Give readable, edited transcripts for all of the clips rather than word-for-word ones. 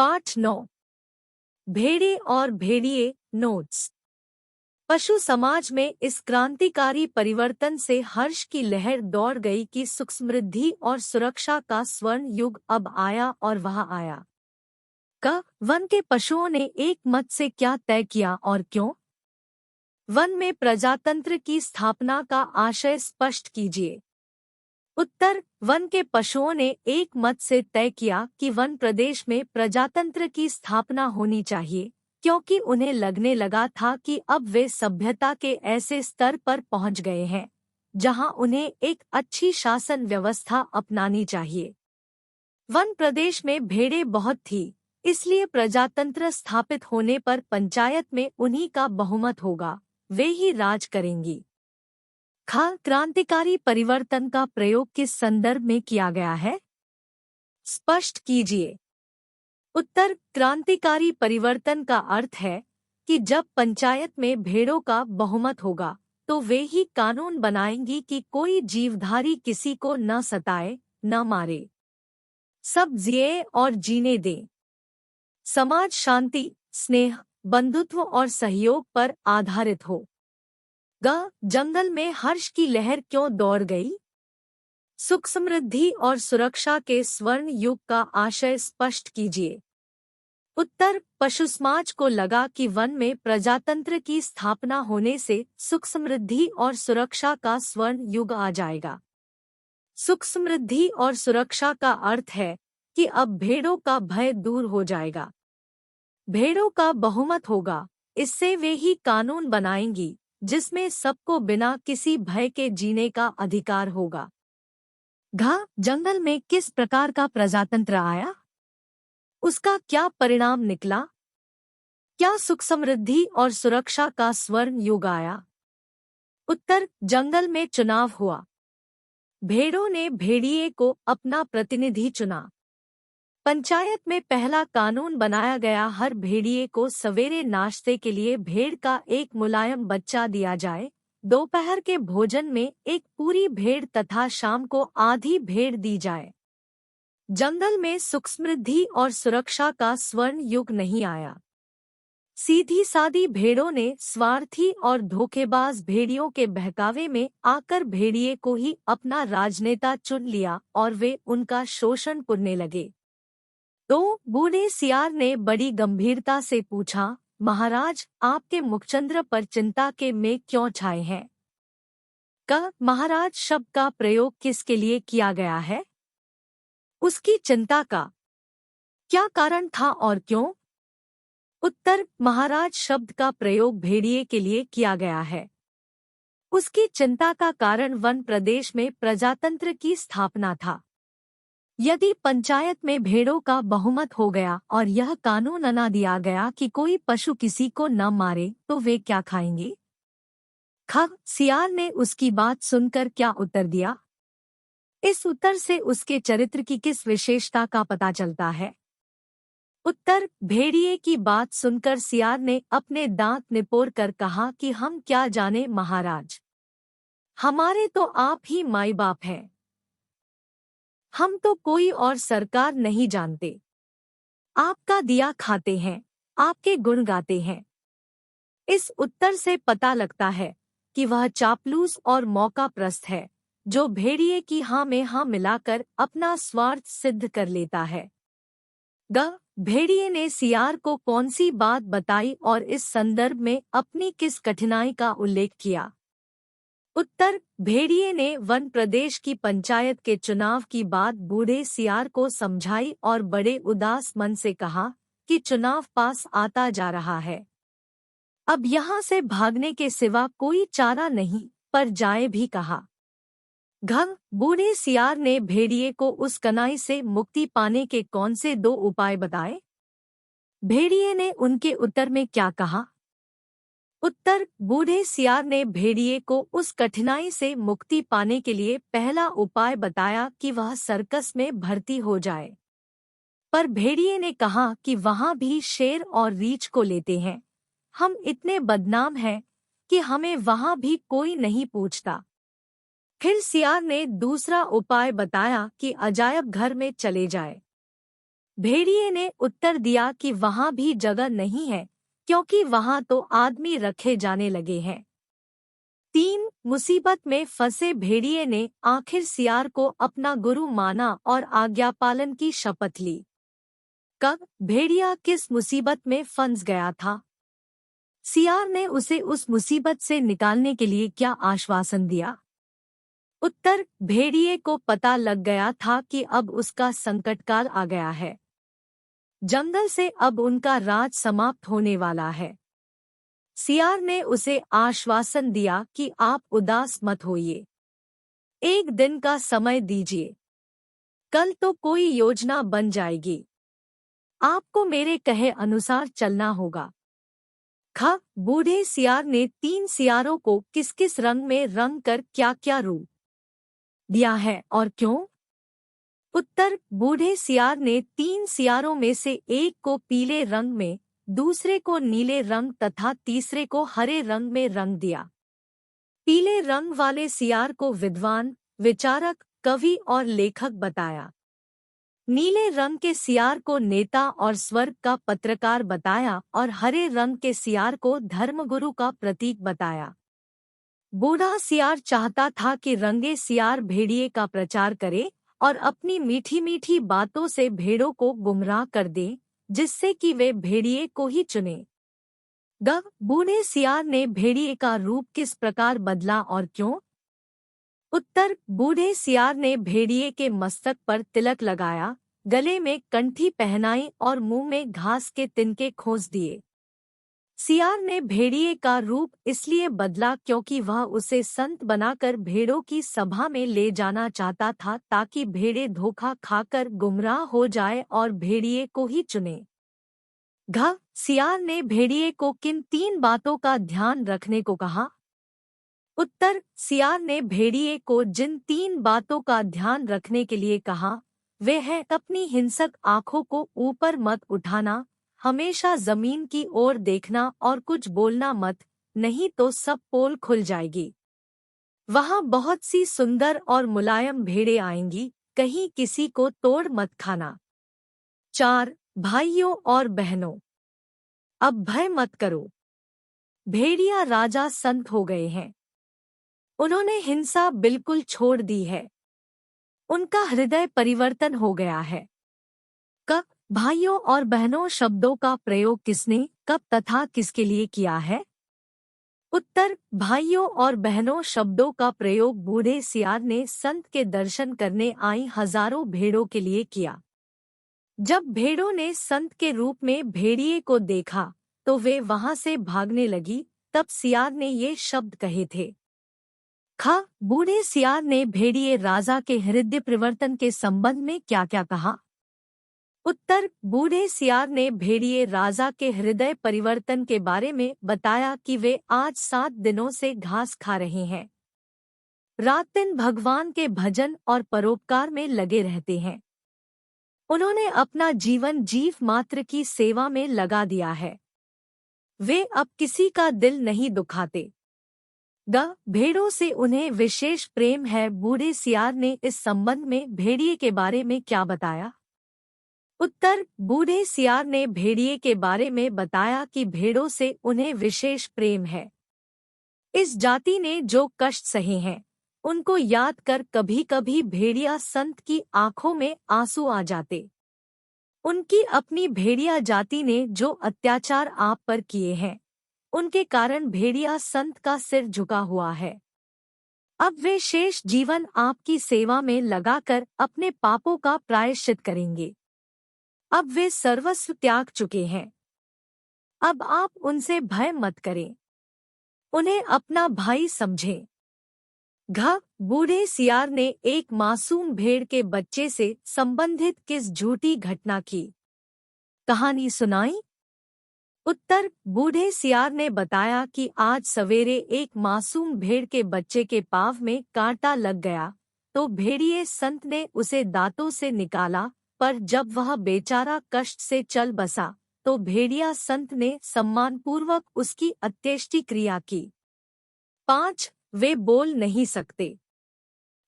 पाठ 9। भेड़े और भेड़िए नोट्स। पशु समाज में इस क्रांतिकारी परिवर्तन से हर्ष की लहर दौड़ गई कि सुख समृद्धि और सुरक्षा का स्वर्ण युग अब आया और वह आया। वन के पशुओं ने एक मत से क्या तय किया और क्यों? वन में प्रजातंत्र की स्थापना का आशय स्पष्ट कीजिए। उत्तर, वन के पशुओं ने एक मत से तय किया कि वन प्रदेश में प्रजातंत्र की स्थापना होनी चाहिए, क्योंकि उन्हें लगने लगा था कि अब वे सभ्यता के ऐसे स्तर पर पहुंच गए हैं जहां उन्हें एक अच्छी शासन व्यवस्था अपनानी चाहिए। वन प्रदेश में भेड़ें बहुत थी, इसलिए प्रजातंत्र स्थापित होने पर पंचायत में उन्हीं का बहुमत होगा, वे ही राज करेंगी। क्रांतिकारी परिवर्तन का प्रयोग किस संदर्भ में किया गया है? स्पष्ट कीजिए। उत्तर, क्रांतिकारी परिवर्तन का अर्थ है कि जब पंचायत में भेड़ों का बहुमत होगा तो वे ही कानून बनाएंगी कि कोई जीवधारी किसी को न सताए, न मारे, सब जिए और जीने दें। समाज शांति, स्नेह, बंधुत्व और सहयोग पर आधारित हो। जंगल में हर्ष की लहर क्यों दौड़ गई? सुख समृद्धि और सुरक्षा के स्वर्ण युग का आशय स्पष्ट कीजिए। उत्तर, पशु समाज को लगा कि वन में प्रजातंत्र की स्थापना होने से सुख समृद्धि और सुरक्षा का स्वर्ण युग आ जाएगा। सुख समृद्धि और सुरक्षा का अर्थ है कि अब भेड़ों का भय दूर हो जाएगा, भेड़ों का बहुमत होगा, इससे वे ही कानून बनाएंगी जिसमें सबको बिना किसी भय के जीने का अधिकार होगा। जंगल में किस प्रकार का प्रजातंत्र आया? उसका क्या परिणाम निकला? क्या सुख समृद्धि और सुरक्षा का स्वर्ण युग आया? उत्तर, जंगल में चुनाव हुआ। भेड़ों ने भेड़िए को अपना प्रतिनिधि चुना। पंचायत में पहला कानून बनाया गया, हर भेड़िए को सवेरे नाश्ते के लिए भेड़ का एक मुलायम बच्चा दिया जाए, दोपहर के भोजन में एक पूरी भेड़ तथा शाम को आधी भेड़ दी जाए। जंगल में सुख समृद्धि और सुरक्षा का स्वर्ण युग नहीं आया। सीधी सादी भेड़ों ने स्वार्थी और धोखेबाज भेड़ियों के बहकावे में आकर भेड़िए को ही अपना राजनेता चुन लिया और वे उनका शोषण करने लगे। तो बूढ़े सियार ने बड़ी गंभीरता से पूछा, महाराज, आपके मुखचंद्र पर चिंता के मेघ क्यों छाए हैं? महाराज शब्द का प्रयोग किसके लिए किया गया है? उसकी चिंता का क्या कारण था और क्यों? उत्तर, महाराज शब्द का प्रयोग भेड़िए के लिए किया गया है। उसकी चिंता का कारण वन प्रदेश में प्रजातंत्र की स्थापना था। यदि पंचायत में भेड़ों का बहुमत हो गया और यह कानून बना दिया गया कि कोई पशु किसी को न मारे, तो वे क्या खाएंगे? सियार ने उसकी बात सुनकर क्या उत्तर दिया? इस उत्तर से उसके चरित्र की किस विशेषता का पता चलता है? उत्तर, भेड़िए की बात सुनकर सियार ने अपने दांत निपोर कर कहा कि हम क्या जाने महाराज, हमारे तो आप ही माई बाप हैं, हम तो कोई और सरकार नहीं जानते। आपका दिया खाते हैं, आपके गुण गाते हैं। इस उत्तर से पता लगता है कि वह चापलूस और मौकाप्रस्त है, जो भेड़िए की हाँ में हाँ मिलाकर अपना स्वार्थ सिद्ध कर लेता है। भेड़िए ने सियार को कौन सी बात बताई और इस संदर्भ में अपनी किस कठिनाई का उल्लेख किया? उत्तर, भेड़िए ने वन प्रदेश की पंचायत के चुनाव की बात बूढ़े सियार को समझाई और बड़े उदास मन से कहा कि चुनाव पास आता जा रहा है, अब यहाँ से भागने के सिवा कोई चारा नहीं, पर जाए भी कहा। बूढ़े सियार ने भेड़िए को उस कनाई से मुक्ति पाने के कौन से 2 उपाय बताए? भेड़िए ने उनके उत्तर में क्या कहा? उत्तर, बूढ़े सियार ने भेड़िए को उस कठिनाई से मुक्ति पाने के लिए पहला उपाय बताया कि वह सर्कस में भर्ती हो जाए। पर भेड़िए ने कहा कि वहां भी शेर और रीछ को लेते हैं, हम इतने बदनाम हैं कि हमें वहां भी कोई नहीं पूछता। फिर सियार ने दूसरा उपाय बताया कि अजायब घर में चले जाए। भेड़िए ने उत्तर दिया कि वहां भी जगह नहीं है, क्योंकि वहां तो आदमी रखे जाने लगे हैं। 3 मुसीबत में फंसे भेड़िए ने आखिर सियार को अपना गुरु माना और आज्ञा पालन की शपथ ली। कब भेड़िया किस मुसीबत में फंस गया था? सियार ने उसे उस मुसीबत से निकालने के लिए क्या आश्वासन दिया? उत्तर, भेड़िए को पता लग गया था कि अब उसका संकटकाल आ गया है। जंगल से अब उनका राज समाप्त होने वाला है। सियार ने उसे आश्वासन दिया कि आप उदास मत होइए। 1 दिन का समय दीजिए। कल तो कोई योजना बन जाएगी। आपको मेरे कहे अनुसार चलना होगा। बूढ़े सियार ने 3 सियारों को किस किस रंग में रंग कर क्या क्या रूप दिया है और क्यों? उत्तर, बूढ़े सियार ने 3 सियारों में से एक को पीले रंग में, दूसरे को नीले रंग तथा तीसरे को हरे रंग में रंग दिया। पीले रंग वाले सियार को विद्वान, विचारक, कवि और लेखक बताया। नीले रंग के सियार को नेता और स्वर्ग का पत्रकार बताया और हरे रंग के सियार को धर्मगुरु का प्रतीक बताया। बूढ़ा सियार चाहता था कि रंगे सियार भेड़िए का प्रचार करे और अपनी मीठी मीठी बातों से भेड़ों को गुमराह कर दे, जिससे कि वे भेड़िए को ही चुने। बूढ़े सियार ने भेड़िए का रूप किस प्रकार बदला और क्यों? उत्तर, बूढ़े सियार ने भेड़िए के मस्तक पर तिलक लगाया, गले में कंठी पहनाई और मुंह में घास के तिनके खोस दिए। सियार ने भेड़िए का रूप इसलिए बदला क्योंकि वह उसे संत बनाकर भेड़ों की सभा में ले जाना चाहता था, ताकि भेड़े धोखा खाकर गुमराह हो जाए और भेड़िए को ही चुने। सियार ने भेड़िए को किन 3 बातों का ध्यान रखने को कहा? उत्तर, सियार ने भेड़िए को जिन 3 बातों का ध्यान रखने के लिए कहा, वे हैं अपनी हिंसक आंखों को ऊपर मत उठाना, हमेशा जमीन की ओर देखना और कुछ बोलना मत, नहीं तो सब पोल खुल जाएगी। वहां बहुत सी सुंदर और मुलायम भेड़ें आएंगी, कहीं किसी को तोड़ मत खाना। 4 भाइयों और बहनों, अब भय मत करो। भेड़िया राजा संत हो गए हैं। उन्होंने हिंसा बिल्कुल छोड़ दी है। उनका हृदय परिवर्तन हो गया है। भाइयों और बहनों शब्दों का प्रयोग किसने, कब तथा किसके लिए किया है? उत्तर, भाइयों और बहनों शब्दों का प्रयोग बूढ़े सियार ने संत के दर्शन करने आई हजारों भेड़ों के लिए किया। जब भेड़ों ने संत के रूप में भेड़िए को देखा तो वे वहां से भागने लगी, तब सियार ने ये शब्द कहे थे। बूढ़े सियार ने भेड़िए राजा के हृदय परिवर्तन के संबंध में क्या क्या कहा? उत्तर, बूढ़े सियार ने भेड़िए राजा के हृदय परिवर्तन के बारे में बताया कि वे आज 7 दिनों से घास खा रहे हैं, रात दिन भगवान के भजन और परोपकार में लगे रहते हैं। उन्होंने अपना जीवन जीव मात्र की सेवा में लगा दिया है। वे अब किसी का दिल नहीं दुखाते। भेड़ों से उन्हें विशेष प्रेम है। बूढ़े सियार ने इस संबंध में भेड़िए के बारे में क्या बताया? उत्तर, बूढ़े सियार ने भेड़िए के बारे में बताया कि भेड़ों से उन्हें विशेष प्रेम है। इस जाति ने जो कष्ट सहे हैं, उनको याद कर कभी कभी भेड़िया संत की आंखों में आंसू आ जाते। उनकी अपनी भेड़िया जाति ने जो अत्याचार आप पर किए हैं, उनके कारण भेड़िया संत का सिर झुका हुआ है। अब वे शेष जीवन आपकी सेवा में लगाकर अपने पापों का प्रायश्चित करेंगे। अब वे सर्वस्व त्याग चुके हैं। अब आप उनसे भय मत करें, उन्हें अपना भाई समझें। बूढ़े सियार ने एक मासूम भेड़ के बच्चे से संबंधित किस झूठी घटना की कहानी सुनाई? उत्तर, बूढ़े सियार ने बताया कि आज सवेरे एक मासूम भेड़ के बच्चे के पाँव में कांटा लग गया, तो भेड़िए संत ने उसे दांतों से निकाला, पर जब वह बेचारा कष्ट से चल बसा तो भेड़िया संत ने सम्मानपूर्वक उसकी अंत्येष्टि क्रिया की। 5 वे बोल नहीं सकते।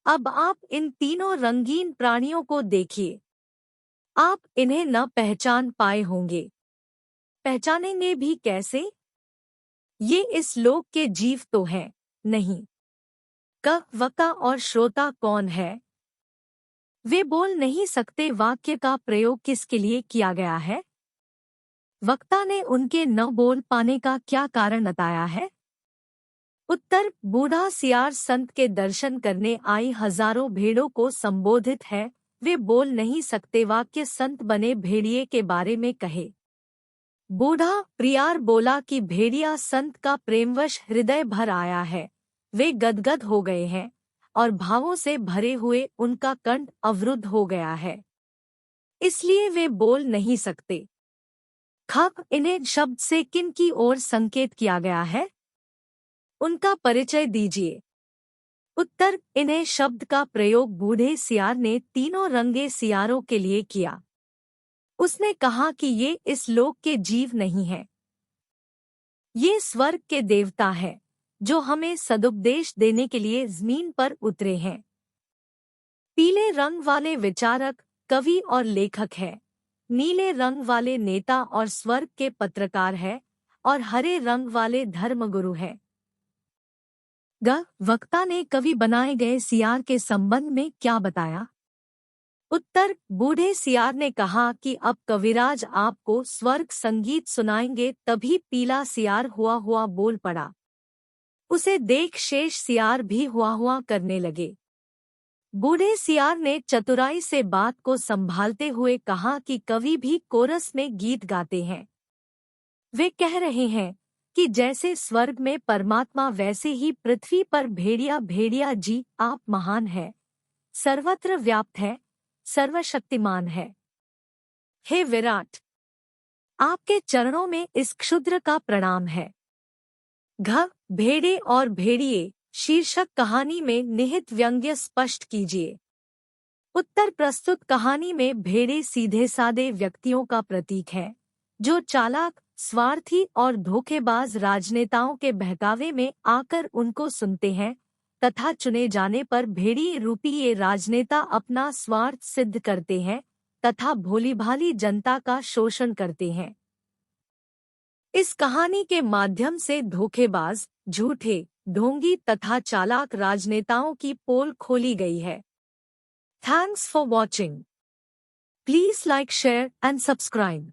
अब आप इन तीनों रंगीन प्राणियों को देखिए। आप इन्हें न पहचान पाए होंगे। पहचानेंगे भी कैसे? ये इस लोक के जीव तो हैं नहीं। क वक्ता और श्रोता कौन है? वे बोल नहीं सकते। वाक्य का प्रयोग किसके लिए किया गया है? वक्ता ने उनके न बोल पाने का क्या कारण बताया है? उत्तर, बूढ़ा सियार संत के दर्शन करने आई हजारों भेड़ों को संबोधित है। वे बोल नहीं सकते। वाक्य संत बने भेड़िए के बारे में कहे। बूढ़ा प्रियार बोला कि भेड़िया संत का प्रेमवश हृदय भर आया है। वे गदगद हो गए हैं और भावों से भरे हुए उनका कंठ अवरुद्ध हो गया है, इसलिए वे बोल नहीं सकते। खप, इन्हें शब्द से किन की ओर संकेत किया गया है? उनका परिचय दीजिए। उत्तर, इन्हें शब्द का प्रयोग बूढ़े सियार ने तीनों रंगे सियारों के लिए किया। उसने कहा कि ये इस लोक के जीव नहीं हैं। ये स्वर्ग के देवता है जो हमें सदुपदेश देने के लिए जमीन पर उतरे हैं। पीले रंग वाले विचारक, कवि और लेखक है। नीले रंग वाले नेता और स्वर्ग के पत्रकार है और हरे रंग वाले धर्मगुरु है। वक्ता ने कवि बनाए गए सियार के संबंध में क्या बताया? उत्तर, बूढ़े सियार ने कहा कि अब कविराज आपको स्वर्ग संगीत सुनाएंगे। तभी पीला सियार हुआ हुआ बोल पड़ा। उसे देख शेष सियार भी हुआ हुआ करने लगे। बूढ़े सियार ने चतुराई से बात को संभालते हुए कहा कि कवि भी कोरस में गीत गाते हैं। वे कह रहे हैं कि जैसे स्वर्ग में परमात्मा वैसे ही पृथ्वी पर भेड़िया भेड़िया जी आप महान है, सर्वत्र व्याप्त है, सर्वशक्तिमान है। हे विराट, आपके चरणों में इस क्षुद्र का प्रणाम है। भेड़े और भेड़िए शीर्षक कहानी में निहित व्यंग्य स्पष्ट कीजिए। उत्तर, प्रस्तुत कहानी में भेड़े सीधे सादे व्यक्तियों का प्रतीक है जो चालाक, स्वार्थी और धोखेबाज राजनेताओं के बहकावे में आकर उनको सुनते हैं तथा चुने जाने पर भेड़िए रूपी ये राजनेता अपना स्वार्थ सिद्ध करते हैं तथा भोलीभाली जनता का शोषण करते हैं। इस कहानी के माध्यम से धोखेबाज, झूठे, ढोंगी तथा चालाक राजनेताओं की पोल खोली गई है। Thanks for watching. Please like, share and subscribe.